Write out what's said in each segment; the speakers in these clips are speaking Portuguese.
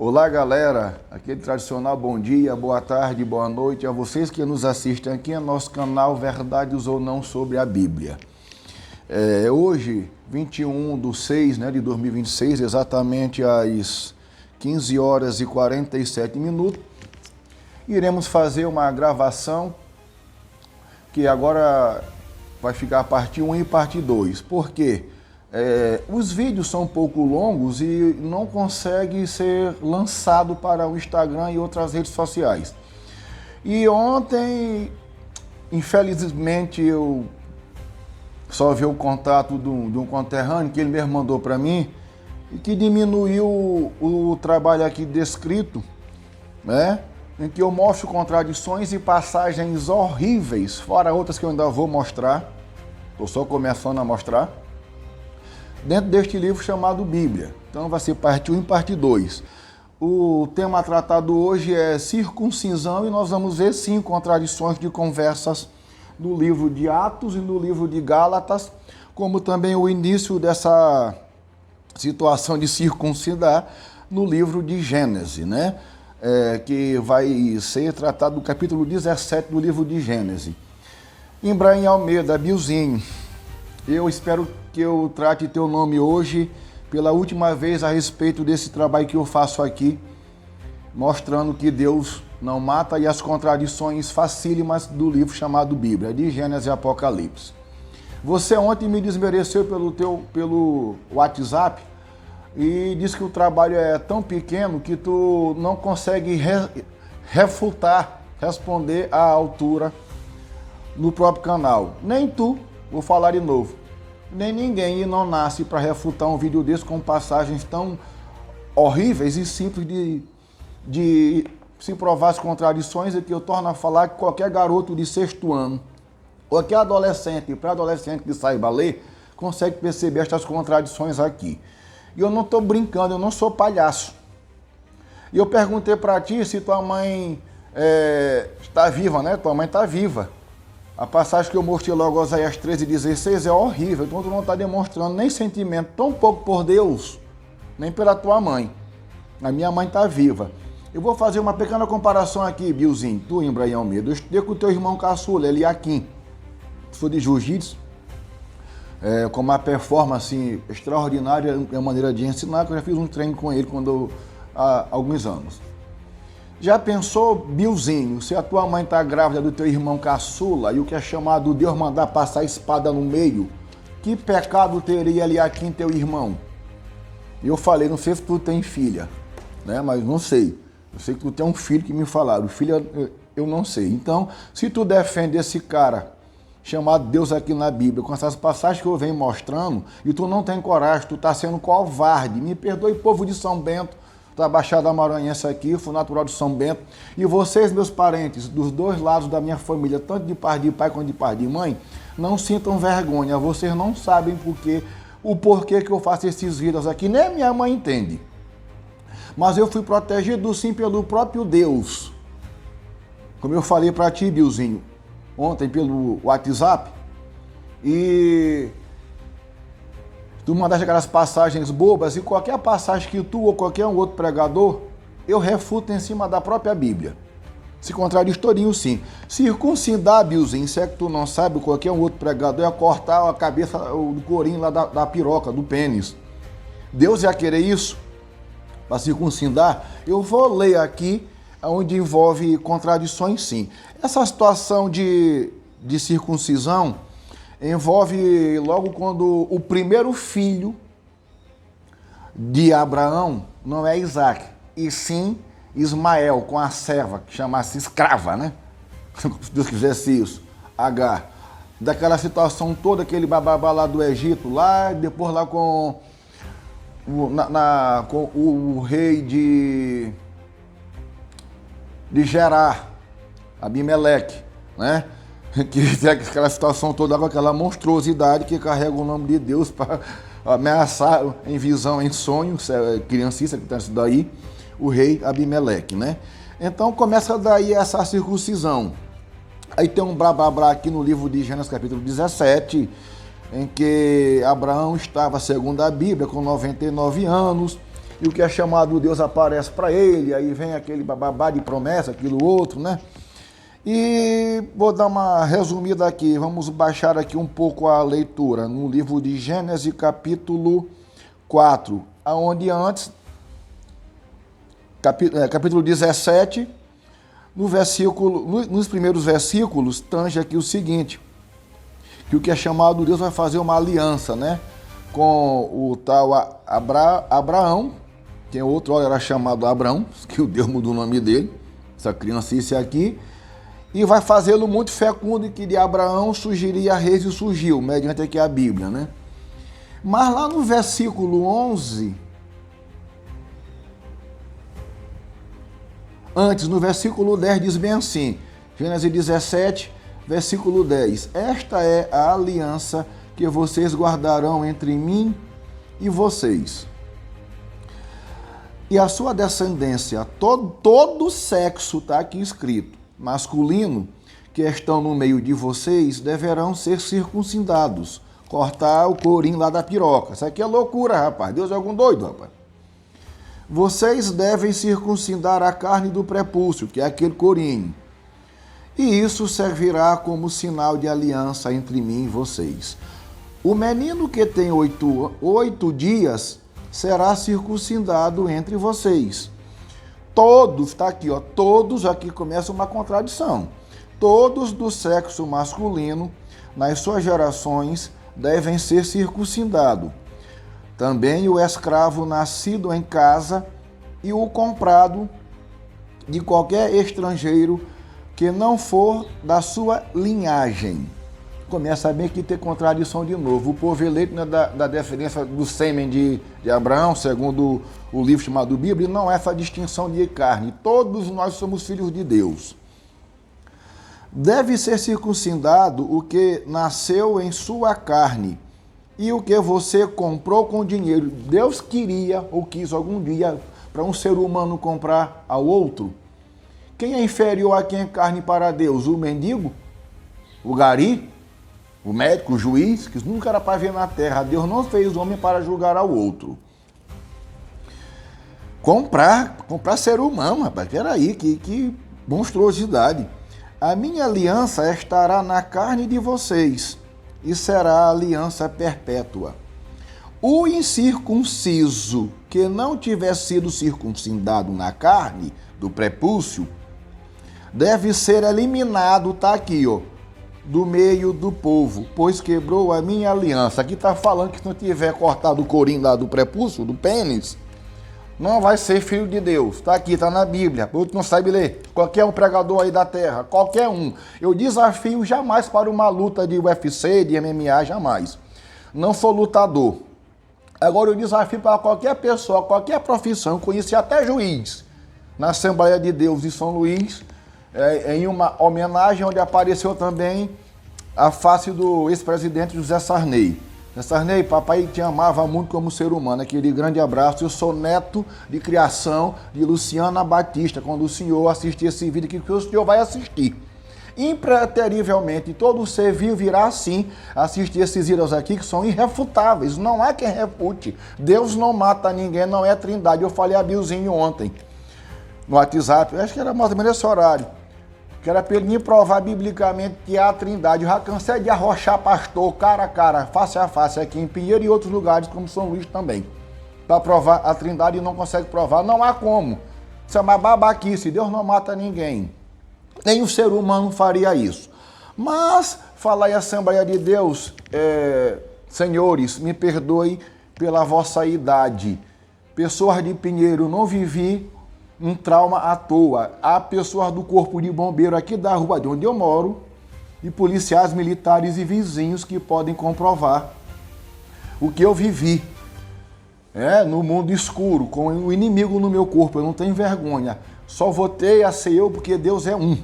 Olá, galera, aquele tradicional bom dia, boa tarde, boa noite a vocês que nos assistem aqui no nosso canal Verdades ou Não sobre a Bíblia. Hoje, 21/6, de 2026, exatamente às 15 horas e 47 minutos, iremos fazer uma gravação que agora vai ficar parte 1 e parte 2. Por quê? Os vídeos são um pouco longos e não conseguem ser lançado para o Instagram e outras redes sociais. E ontem, infelizmente, eu só vi o contato de um conterrâneo que ele mesmo mandou para mim e que diminuiu o trabalho aqui descrito, né? Em que eu mostro contradições e passagens horríveis, fora outras que eu ainda vou mostrar. Estou só começando a mostrar. Dentro deste livro chamado Bíblia. Então vai ser parte 1 e parte 2. O tema tratado hoje é circuncisão e nós vamos ver 5 contradições de conversas no livro de Atos e no livro de Gálatas, como também o início dessa situação de circuncidar no livro de Gênesis, né? Que vai ser tratado do capítulo 17 do livro de Gênesis. Ibrahim Almeida, Bilzinho, eu espero que eu trate teu nome hoje pela última vez a respeito desse trabalho que eu faço aqui, mostrando que Deus não mata e as contradições facílimas do livro chamado Bíblia, de Gênesis e Apocalipse. Você ontem me desmereceu pelo WhatsApp e disse que o trabalho é tão pequeno que tu não consegue responder à altura no próprio canal. Nem tu, vou falar de novo, nem ninguém não nasce para refutar um vídeo desse com passagens tão horríveis e simples de se provar as contradições, e que eu torno a falar que qualquer garoto de 6º ano, qualquer adolescente e pré-adolescente que saiba ler, consegue perceber estas contradições aqui. E eu não estou brincando, eu não sou palhaço. E eu perguntei para ti se tua mãe está viva, né? Tua mãe está viva. A passagem que eu mostrei logo, Oséias 13:16, é horrível. Então tu não está demonstrando nem sentimento, tão pouco por Deus, nem pela tua mãe. A minha mãe está viva. Eu vou fazer uma pequena comparação aqui, Bilzinho, tu, Ibrahim Almeida. Eu estudei com o teu irmão caçula, Eliakim. Sou de jiu-jitsu, com uma performance extraordinária, é a maneira de ensinar, que eu já fiz um treino com ele há alguns anos. Já pensou, Bilzinho, se a tua mãe está grávida do teu irmão caçula e o que é chamado Deus mandar passar a espada no meio, que pecado teria Eliakim, teu irmão? Eu falei, não sei se tu tem filha, né? Mas não sei. Eu sei que tu tem um filho que me falaram. Filho, eu não sei. Então, se tu defende esse cara chamado Deus aqui na Bíblia, com essas passagens que eu venho mostrando, e tu não tem coragem, tu está sendo covarde, me perdoe, povo de São Bento, da Baixada Maranhense aqui, fui natural de São Bento, e vocês, meus parentes, dos dois lados da minha família, tanto de parte de pai quanto de parte de mãe, não sintam vergonha, vocês não sabem o porquê que eu faço esses vídeos aqui, nem a minha mãe entende. Mas eu fui protegido sim pelo próprio Deus. Como eu falei para ti, Bilzinho, ontem pelo WhatsApp, e tu mandaste aquelas passagens bobas, e qualquer passagem que tu ou qualquer um outro pregador, eu refuto em cima da própria Bíblia. Se contradiz todinho, sim. Circuncidar, Bilzinho, se é que tu não sabe, qualquer um outro pregador ia cortar a cabeça do corinho lá da piroca, do pênis. Deus ia querer isso? Para circuncidar? Eu vou ler aqui, onde envolve contradições, sim. Essa situação de circuncisão envolve logo quando o primeiro filho de Abraão não é Isaac, e sim Ismael, com a serva, que chamasse escrava, né? Se Deus quisesse isso, Agar. Daquela situação toda, aquele bababá lá do Egito, lá, depois lá com o rei de Gerar, Abimeleque, né? Que tem aquela situação toda com aquela monstruosidade que carrega o nome de Deus para ameaçar em visão, em sonho, criancista que está isso daí, o rei Abimeleque, né? Então começa daí essa circuncisão. Aí tem um blá blá blá aqui no livro de Gênesis capítulo 17, em que Abraão estava, segundo a Bíblia, com 99 anos, e o que é chamado Deus aparece para ele, aí vem aquele bababá de promessa, aquilo outro, né? E vou dar uma resumida aqui, vamos baixar aqui um pouco a leitura no livro de Gênesis capítulo 4, aonde antes, capítulo 17, nos primeiros versículos, tange aqui o seguinte, que o que é chamado Deus vai fazer uma aliança, né? Com o tal Abraão, tem outro, era chamado Abrão, que o Deus mudou o nome dele, essa criança isso aqui, e vai fazê-lo muito fecundo, e que de Abraão surgiria reis e surgiu, mediante aqui a Bíblia, né? Mas lá no versículo 11, antes, no versículo 10, diz bem assim, Gênesis 17, versículo 10, esta é a aliança que vocês guardarão entre mim e vocês. E a sua descendência, todo sexo, está aqui escrito, masculino, que estão no meio de vocês, deverão ser circuncidados, cortar o corim lá da piroca. Isso aqui é loucura, rapaz, Deus é algum doido, rapaz. Vocês devem circuncidar a carne do prepúcio, que é aquele corim. E isso servirá como sinal de aliança entre mim e vocês. O menino que tem 8 dias será circuncidado entre vocês. Todos, está aqui, ó, todos, aqui começa uma contradição. Todos do sexo masculino, nas suas gerações, devem ser circuncidados. Também o escravo nascido em casa e o comprado de qualquer estrangeiro que não for da sua linhagem. Começa bem que ter contradição de novo. O povo eleito, né, da descendência do sêmen de Abraão, segundo o livro chamado Bíblia, não é essa distinção de carne. Todos nós somos filhos de Deus. Deve ser circuncidado o que nasceu em sua carne e o que você comprou com dinheiro. Deus queria ou quis algum dia para um ser humano comprar ao outro. Quem é inferior a quem é carne para Deus? O mendigo? O gari? O médico, o juiz, que nunca era para ver na terra. Deus não fez o homem para julgar ao outro. Comprar ser humano, rapaz. Peraí, que monstruosidade. A minha aliança estará na carne de vocês e será a aliança perpétua. O incircunciso que não tiver sido circuncidado na carne do prepúcio deve ser eliminado, tá aqui, ó, do meio do povo, pois quebrou a minha aliança. Aqui está falando que se não tiver cortado o corim lá do prepúcio, do pênis, não vai ser filho de Deus. Está aqui, está na Bíblia. Outro não sabe ler. Qualquer um pregador aí da terra, qualquer um. Eu desafio jamais para uma luta de UFC, de MMA, jamais. Não sou lutador. Agora eu desafio para qualquer pessoa, qualquer profissão. Eu conheci até juiz na Assembleia de Deus de São Luís, em uma homenagem onde apareceu também a face do ex-presidente José Sarney. José Sarney, papai te amava muito como ser humano, aquele grande abraço. Eu sou neto de criação de Luciana Batista, quando o senhor assistir esse vídeo aqui, que o senhor vai assistir. Impreterivelmente, todo ser vivo virá assim assistir esses vídeos aqui que são irrefutáveis. Não há quem refute. Deus não mata ninguém, não é trindade. Eu falei a Billzinho ontem no WhatsApp, eu acho que era mais ou menos esse horário, que era para ele me provar biblicamente que há trindade. Eu já cansei de arrochar pastor cara a cara, face a face, aqui em Pinheiro e outros lugares, como São Luís também, para provar a trindade e não consegue provar. Não há como. Isso é uma babaquice. Deus não mata ninguém. Nenhum ser humano faria isso. Mas, falar em Assembleia de Deus, senhores, me perdoe pela vossa idade. Pessoas de Pinheiro, não vivi um trauma à toa. Há pessoas do corpo de bombeiro aqui da rua de onde eu moro, e policiais militares e vizinhos que podem comprovar o que eu vivi. No mundo escuro, com o inimigo no meu corpo. Eu não tenho vergonha. Só voltei a ser eu porque Deus é um.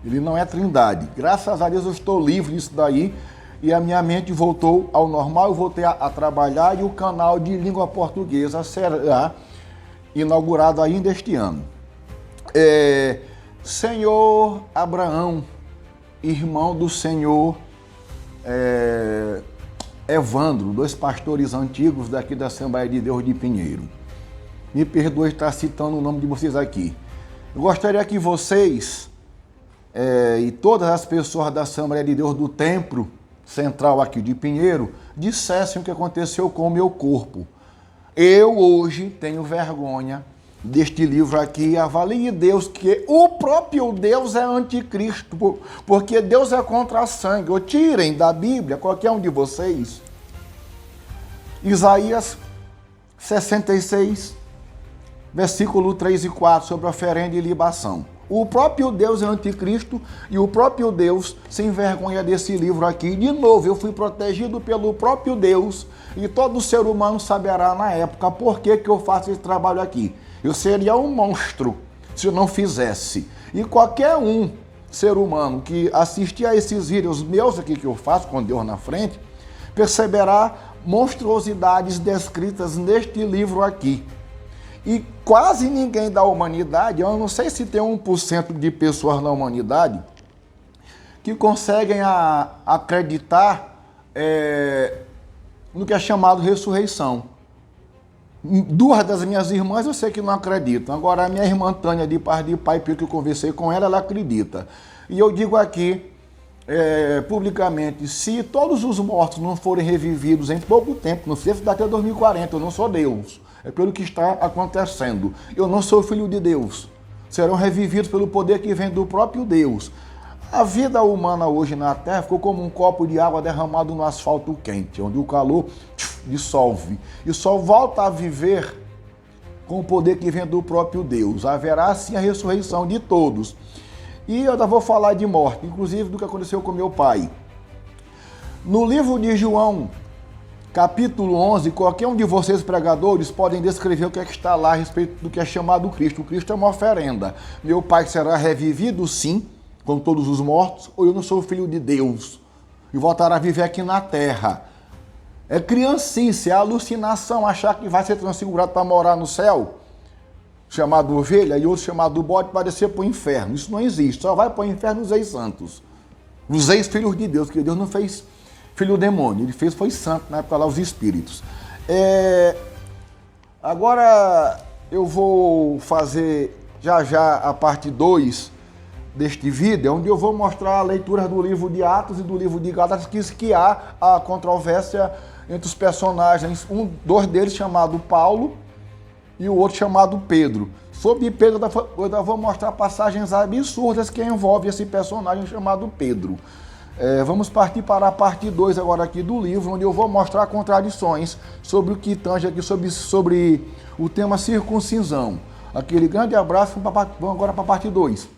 Ele não é trindade. Graças a Deus eu estou livre disso daí e a minha mente voltou ao normal. Eu voltei a trabalhar e o canal de língua portuguesa será inaugurado ainda este ano. Senhor Abraão, irmão do senhor Evandro, 2 pastores antigos daqui da Assembleia de Deus de Pinheiro. Me perdoe estar citando o nome de vocês aqui. Eu gostaria que vocês e todas as pessoas da Assembleia de Deus do Templo Central aqui de Pinheiro dissessem o que aconteceu com o meu corpo. Eu hoje tenho vergonha deste livro aqui. Avalie Deus, que o próprio Deus é anticristo, porque Deus é contra a sangue. Ou tirem da Bíblia, qualquer um de vocês, Isaías 66, versículo 3 e 4, sobre oferenda e libação. O próprio Deus é anticristo e o próprio Deus se envergonha desse livro aqui. De novo, eu fui protegido pelo próprio Deus e todo ser humano saberá na época por que eu faço esse trabalho aqui. Eu seria um monstro se eu não fizesse. E qualquer um ser humano que assistir a esses vídeos meus aqui que eu faço com Deus na frente, perceberá monstruosidades descritas neste livro aqui. E quase ninguém da humanidade, eu não sei se tem 1% de pessoas na humanidade que conseguem acreditar no que é chamado ressurreição. Duas das minhas irmãs eu sei que não acreditam. Agora a minha irmã Tânia, de parte de pai, porque eu conversei com ela, ela acredita. E eu digo aqui, publicamente, se todos os mortos não forem revividos em pouco tempo, não sei se daqui a 2040, eu não sou Deus. É pelo que está acontecendo. Eu não sou filho de Deus. Serão revividos pelo poder que vem do próprio Deus. A vida humana hoje na Terra ficou como um copo de água derramado no asfalto quente, onde o calor dissolve. E só volta a viver com o poder que vem do próprio Deus. Haverá sim a ressurreição de todos. E eu ainda vou falar de morte, inclusive do que aconteceu com meu pai. No livro de João, capítulo 11, qualquer um de vocês pregadores podem descrever o que é que está lá a respeito do que é chamado Cristo. O Cristo é uma oferenda. Meu pai será revivido, sim, com todos os mortos, ou eu não sou filho de Deus e voltará a viver aqui na terra. É criancice, é alucinação achar que vai ser transfigurado para morar no céu, chamado ovelha, e outro chamado bode, para descer para o inferno. Isso não existe, só vai para o inferno os ex-santos, os ex-filhos de Deus, porque Deus não fez filho demônio, ele fez foi santo, na época lá os espíritos. Agora eu vou fazer já a parte 2 deste vídeo, onde eu vou mostrar a leitura do livro de Atos e do livro de Gálatas, que há a controvérsia entre os personagens, dois deles chamado Paulo e o outro chamado Pedro. Sobre Pedro, eu ainda vou mostrar passagens absurdas que envolvem esse personagem chamado Pedro. Vamos partir para a parte 2 agora aqui do livro, onde eu vou mostrar contradições sobre o que tange aqui, sobre o tema circuncisão. Aquele grande abraço, vamos agora para a parte 2.